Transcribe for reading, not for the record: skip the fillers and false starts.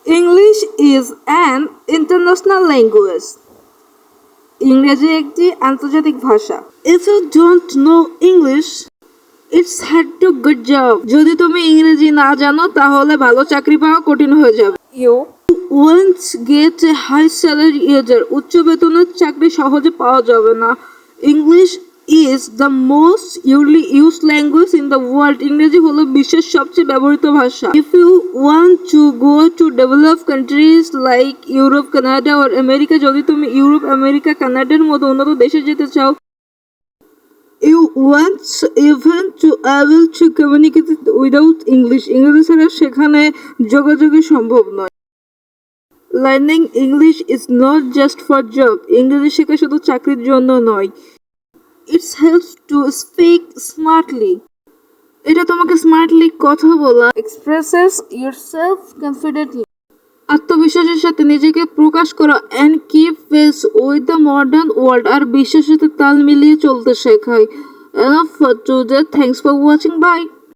English is an international language. ইংরেজি একটি আন্তর্জাতিক ভাষা। If you don't know English, it's hard to good job. যদি তুমি ইংরেজি না জানো তাহলে ভালো চাকরি পাওয়া কঠিন হয়ে যাবে। You Won't get a high salary either. উচ্চ বেতনের চাকরি সহজে পাওয়া যাবে না। English is the most usually used language in the world. ইংরেজি হলো বিশ্বের সবচেয়ে ব্যবহৃত ভাষা। If you want to go to developed countries like Europe, Canada or America, যদি তুমি ইউরোপ, আমেরিকা, কানাডার মতো উন্নত দেশে যেতে চাও, you want even to able to communicate without English. ইংরেজি ছাড়া সেখানে যোগাযোগই সম্ভব নয়। Learning English is not just for job. ইংরেজি শেখা শুধু চাকরির জন্য নয়। It helps to speak smartly. এটা তোমাকে স্মার্টলি কথা বলা, expresses yourself confidently. আত্মবিশ্বাসের সাথে নিজেকে প্রকাশ করা and keep pace with the modern world. আর বিশ্বের সাথে তাল মিলিয়ে চলতে শেখায়। Enough for today. Thanks for watching. Bye.